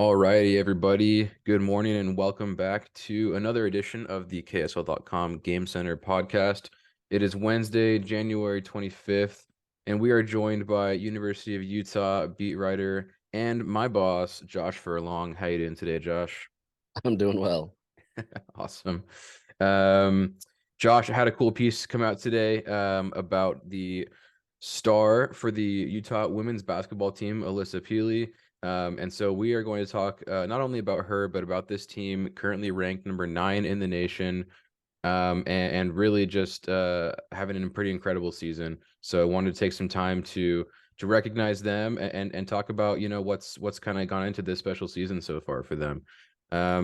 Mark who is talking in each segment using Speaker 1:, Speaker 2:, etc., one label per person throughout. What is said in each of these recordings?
Speaker 1: All righty, everybody. Good morning and welcome back to another edition of the KSL.com Game Center podcast. It is Wednesday, January 25th, and we are joined by University of Utah beat writer and my boss, Josh Furlong. How you doing today, Josh?
Speaker 2: I'm doing well.
Speaker 1: Awesome. Um, Josh, I had a cool piece come out today about the star for the Utah women's basketball team, Alissa Pili. And so we are going to talk not only about her, but about this team currently ranked number 9 in the nation, and really just having a pretty incredible season. So I wanted to take some time to recognize them and talk about, what's kind of gone into this special season so far for them.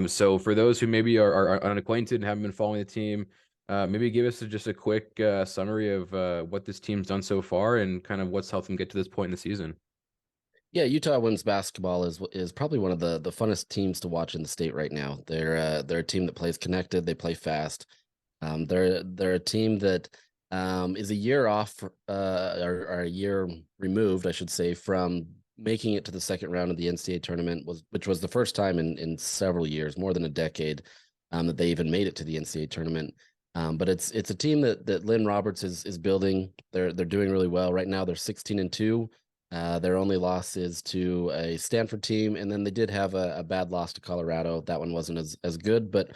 Speaker 1: So for those who maybe are unacquainted and haven't been following the team, maybe give us just a quick summary of what this team's done so far and kind of what's helped them get to this point in the season.
Speaker 2: Yeah, Utah women's basketball is probably one of the funnest teams to watch in the state right now. They're a team that plays connected. They play fast. They're a team that is a year off or a year removed, I should say, from making it to the second round of the NCAA tournament, which was the first time in several years, more than a decade, that they even made it to the NCAA tournament. But it's a team that Lynn Roberts is building. They're doing really well right now. They're 16-2. Their only loss is to a Stanford team, and then they did have a bad loss to Colorado. That one wasn't as good, but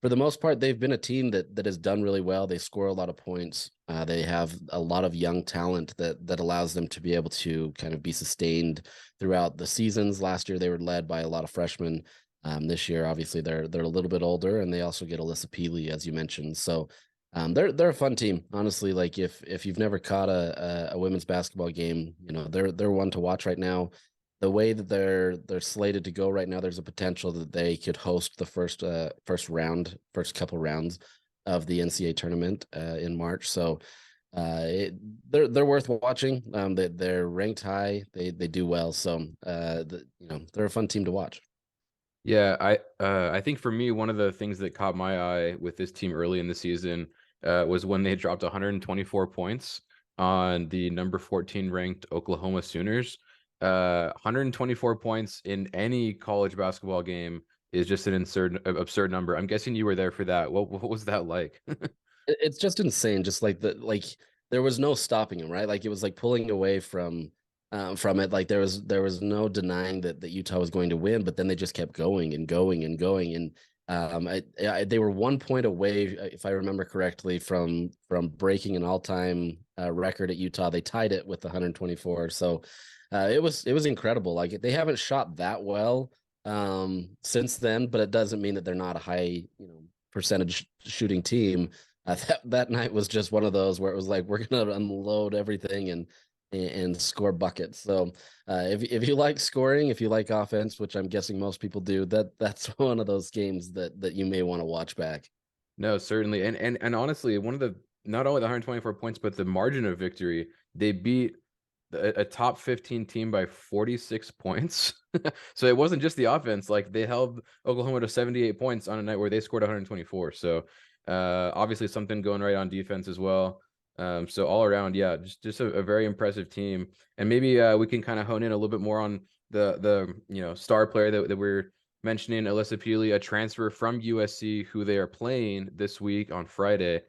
Speaker 2: for the most part, they've been a team that has done really well. They score a lot of points. They have a lot of young talent that allows them to be able to kind of be sustained throughout the seasons. Last year, they were led by a lot of freshmen. This year, obviously, they're a little bit older, and they also get Alissa Pili, as you mentioned. So they're a fun team, honestly. Like if you've never caught a women's basketball game, they're one to watch right now. The way that they're slated to go right now, there's a potential that they could host the first couple rounds of the NCAA tournament in March. So they're worth watching. They're ranked high. They do well. So they're a fun team to watch.
Speaker 1: Yeah, I think for me, one of the things that caught my eye with this team early in the season was when they dropped 124 points on the number 14 ranked Oklahoma Sooners. 124 points in any college basketball game is just an absurd number. I'm guessing you were there for that. What was that like?
Speaker 2: It's just insane. Just like there was no stopping him, right? Like it was like pulling away from it. Like there was no denying that Utah was going to win, but then they just kept going and going and going. And they were 1 point away, if I remember correctly, from breaking an all-time record at Utah. They tied it with 124. So it was incredible. Like they haven't shot that well since then, but it doesn't mean that they're not a high percentage shooting team. That night was just one of those where it was like we're gonna unload everything and score buckets. So if you like scoring, if you like offense, which I'm guessing most people do, that's one of those games that you may want to watch back.
Speaker 1: No, certainly. And honestly, one of the not only the 124 points, but the margin of victory, they beat a top 15 team by 46 points. So it wasn't just the offense. Like they held Oklahoma to 78 points on a night where they scored 124. So obviously something going right on defense as well. So all around, yeah, just a very impressive team. And maybe we can kind of hone in a little bit more on the star player that we're mentioning, Alissa Pili, a transfer from USC who they are playing this week on Friday.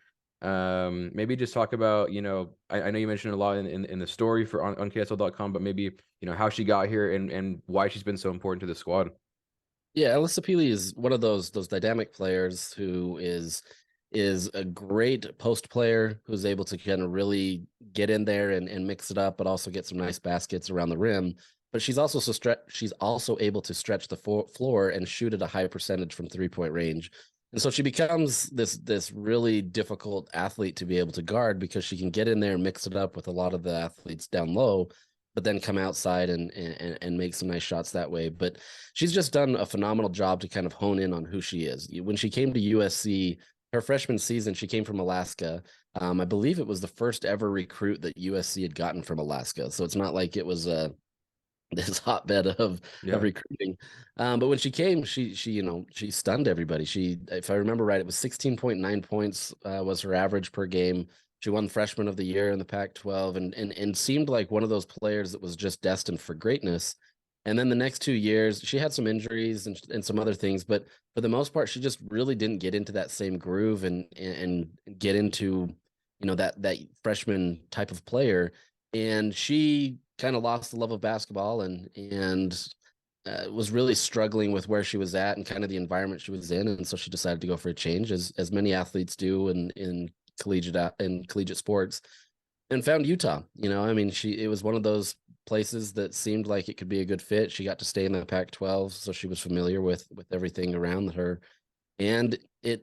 Speaker 1: Maybe just talk about, I know you mentioned a lot in the story for on KSL.com, but maybe, how she got here and why she's been so important to the squad.
Speaker 2: Yeah, Alissa Pili is one of those dynamic players who is a great post player who's able to kind of really get in there and mix it up, but also get some nice baskets around the rim. But she's also able to stretch the floor and shoot at a high percentage from 3-point range. And so she becomes this really difficult athlete to be able to guard because she can get in there and mix it up with a lot of the athletes down low, but then come outside and make some nice shots that way. But she's just done a phenomenal job to kind of hone in on who she is. When she came to USC, her freshman season, she came from Alaska. I believe it was the first ever recruit that USC had gotten from Alaska. So it's not like it was this hotbed of
Speaker 1: Yeah.
Speaker 2: recruiting. But when she came, she she stunned everybody. If I remember right, it was 16.9 points was her average per game. She won freshman of the year in the Pac-12 and seemed like one of those players that was just destined for greatness. And then the next 2 years, she had some injuries and some other things, but for the most part, she just really didn't get into that same groove and get into, that freshman type of player. And she kind of lost the love of basketball and was really struggling with where she was at and kind of the environment she was in. And so she decided to go for a change, as many athletes do in collegiate sports, and found Utah. I mean, it was one of those places that seemed like it could be a good fit. She got to stay in the Pac-12, so she was familiar with everything around her. And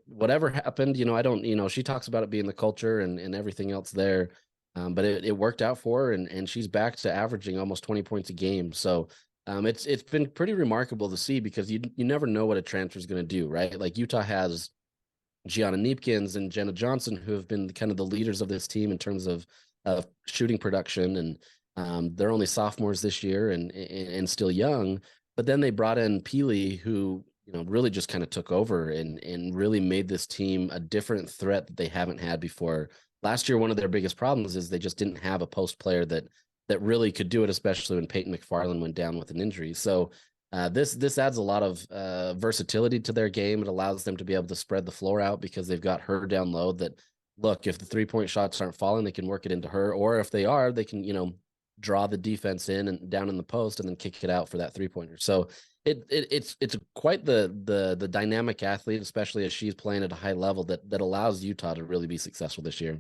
Speaker 2: whatever happened, I don't, she talks about it being the culture and everything else there. But it worked out for her, and she's back to averaging almost 20 points a game. So it's been pretty remarkable to see, because you never know what a transfer is going to do, right? Like Utah has Gianna Neepkins and Jenna Johnson, who have been kind of the leaders of this team in terms of shooting production, and they're only sophomores this year and still young. But then they brought in Pili, who really just kind of took over and really made this team a different threat that they haven't had before. Last year, one of their biggest problems is they just didn't have a post player that really could do it, especially when Peyton McFarland went down with an injury. So this adds a lot of versatility to their game. It allows them to be able to spread the floor out, because they've got her down low. That, look, if the 3-point shots aren't falling, they can work it into her, or if they are, they can draw the defense in and down in the post and then kick it out for that 3-pointer. So it's quite the dynamic athlete, especially as she's playing at a high level, that allows Utah to really be successful this year.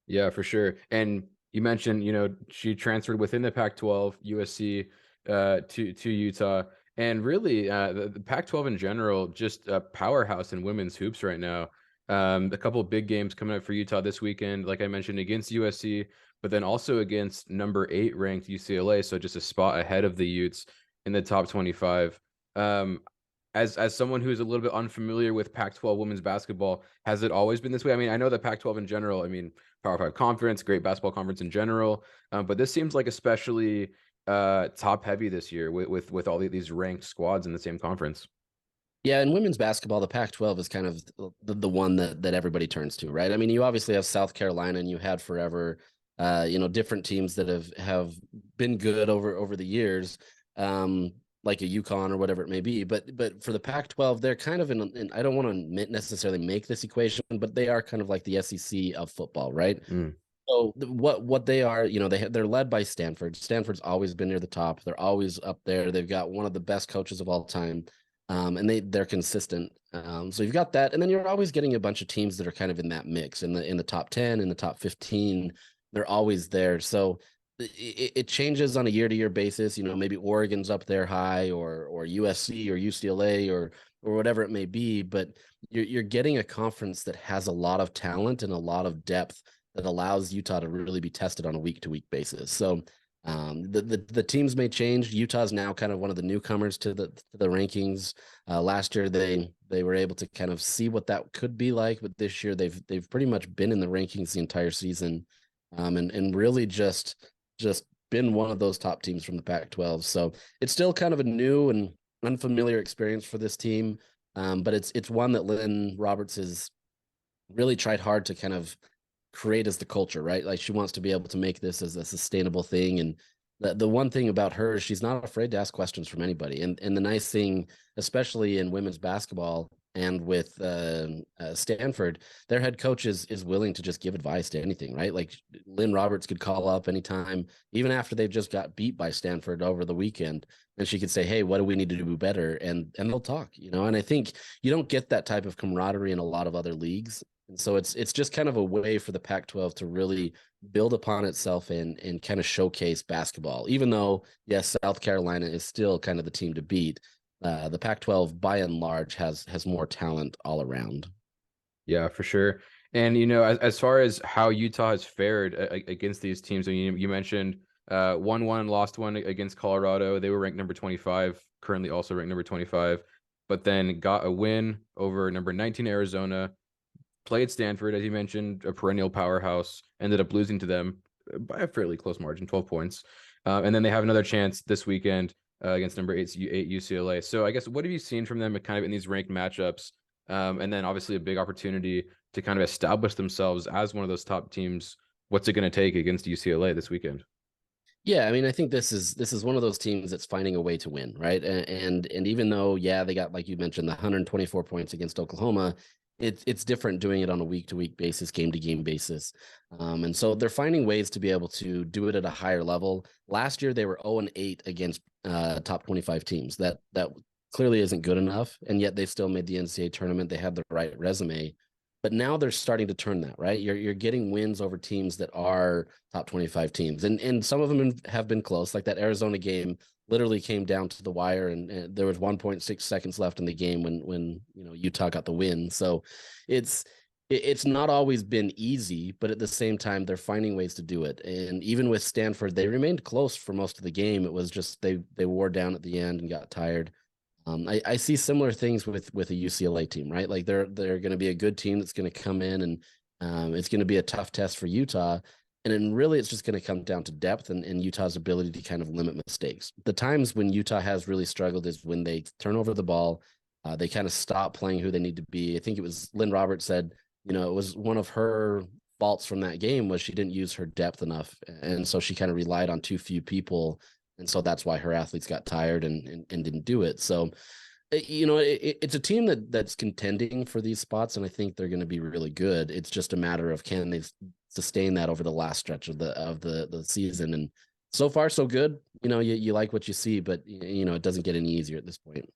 Speaker 1: Yeah, for sure. And you mentioned, she transferred within the Pac-12, USC, to Utah, and really, the Pac-12 in general, just a powerhouse in women's hoops right now. A couple of big games coming up for Utah this weekend, like I mentioned, against USC, but then also against number 8 ranked UCLA, so just a spot ahead of the Utes in the top 25. Um, as someone who's a little bit unfamiliar with Pac-12 women's basketball, has it always been this way? I mean, I know the Pac-12 in general, I mean, Power 5 conference, great basketball conference in general, but this seems like especially top heavy this year with all these ranked squads in the same conference.
Speaker 2: Yeah, in women's basketball, the Pac-12 is kind of the one that everybody turns to, right? I mean, you obviously have South Carolina, and you had forever, different teams that have been good over the years, like a UConn or whatever it may be. But for the Pac-12, they're kind of in I don't want to necessarily make this equation, but they are kind of like the SEC of football, right?
Speaker 1: Mm.
Speaker 2: So what they are, they're led by Stanford. Stanford's always been near the top. They're always up there. They've got one of the best coaches of all time. And they're consistent. So you've got that, and then you're always getting a bunch of teams that are kind of in that mix, in the top 10, in the top 15. They're always there. So it changes on a year-to-year basis. Maybe Oregon's up there high, or USC or UCLA or whatever it may be. But you're getting a conference that has a lot of talent and a lot of depth that allows Utah to really be tested on a week-to-week basis. So the teams may change. Utah's now kind of one of the newcomers to the rankings. Last year they were able to kind of see what that could be like, but this year they've pretty much been in the rankings the entire season, and really just been one of those top teams from the Pac-12. So it's still kind of a new and unfamiliar experience for this team, but it's one that Lynn Roberts has really tried hard to kind of create as the culture, right? Like, she wants to be able to make this as a sustainable thing. And the one thing about her is she's not afraid to ask questions from anybody. And the nice thing, especially in women's basketball and with Stanford, their head coach is willing to just give advice to anything, right? Like, Lynn Roberts could call up anytime, even after they've just got beat by Stanford over the weekend, and she could say, "Hey, what do we need to do better?" And they'll talk, And I think you don't get that type of camaraderie in a lot of other leagues. And so it's just kind of a way for the Pac-12 to really build upon itself and kind of showcase basketball. Even though, yes, South Carolina is still kind of the team to beat, the Pac-12 by and large has more talent all around.
Speaker 1: Yeah, for sure. And as far as how Utah has fared against these teams, I mean, you mentioned won one, lost one against Colorado. They were ranked number 25, currently also ranked number 25, but then got a win over number 19 Arizona. Played Stanford, as you mentioned, a perennial powerhouse. Ended up losing to them by a fairly close margin, 12 points. And then they have another chance this weekend against number 8 UCLA. So I guess, what have you seen from them kind of in these ranked matchups? And then obviously a big opportunity to kind of establish themselves as one of those top teams. What's it going to take against UCLA this weekend?
Speaker 2: Yeah, I mean, I think this is one of those teams that's finding a way to win, right? And even though, yeah, they got, like you mentioned, the 124 points against Oklahoma, it's different doing it on a week to week basis, game to game basis, and so they're finding ways to be able to do it at a higher level. Last year they were 0-8 against top 25 teams. That clearly isn't good enough, and yet they still made the NCAA tournament. They had the right resume. But now they're starting to turn that, right? You're getting wins over teams that are top 25 teams. And some of them have been close. Like that Arizona game literally came down to the wire, and there was 1.6 seconds left in the game when Utah got the win. So it's it's not always been easy, but at the same time they're finding ways to do it. And even with Stanford, they remained close for most of the game. It was just they wore down at the end and got tired. I see similar things with a UCLA team, right? Like they're going to be a good team that's going to come in, and it's going to be a tough test for Utah. And then really, it's just going to come down to depth and Utah's ability to kind of limit mistakes. The times when Utah has really struggled is when they turn over the ball, they kind of stop playing who they need to be. I think it was Lynn Roberts said, it was one of her faults from that game was she didn't use her depth enough, and so she kind of relied on too few people, and so that's why her athletes got tired and didn't do it. So it's a team that's contending for these spots, and I think they're going to be really good. It's just a matter of can they sustain that over the last stretch of the season. And so far, so good. You like what you see, but it doesn't get any easier at this point.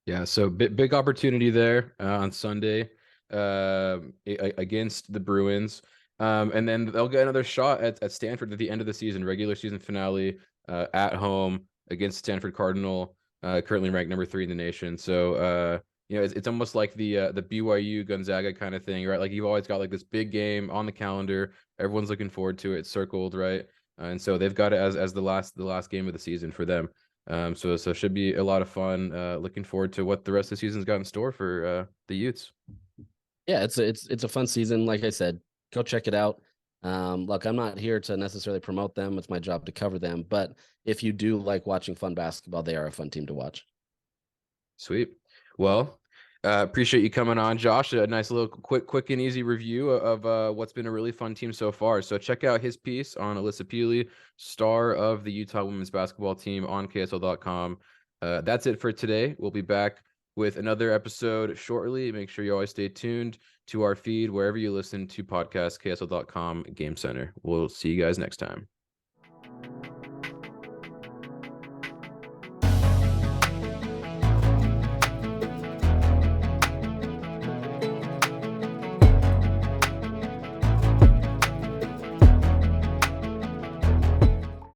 Speaker 1: Yeah, so big opportunity there on Sunday against the Bruins. And then they'll get another shot at Stanford at the end of the season, regular season finale at home against Stanford Cardinal, currently ranked number 3 in the nation. So it's almost like the BYU Gonzaga kind of thing, right? Like you've always got like this big game on the calendar, everyone's looking forward to it, it's circled, right? And so they've got it as the last game of the season for them. So it should be a lot of fun. Looking forward to what the rest of the season's got in store for the Utes.
Speaker 2: Yeah, it's a fun season. Like I said, go check it out. Look, I'm not here to necessarily promote them. It's my job to cover them. But if you do like watching fun basketball, they are a fun team to watch.
Speaker 1: Sweet. Well, appreciate you coming on, Josh. A nice little quick and easy review of what's been a really fun team so far. So check out his piece on Alissa Pili, star of the Utah women's basketball team on KSL.com. That's it for today. We'll be back with another episode shortly. Make sure you always stay tuned to our feed wherever you listen to podcasts, KSL.com, Game Center. We'll see you guys next time.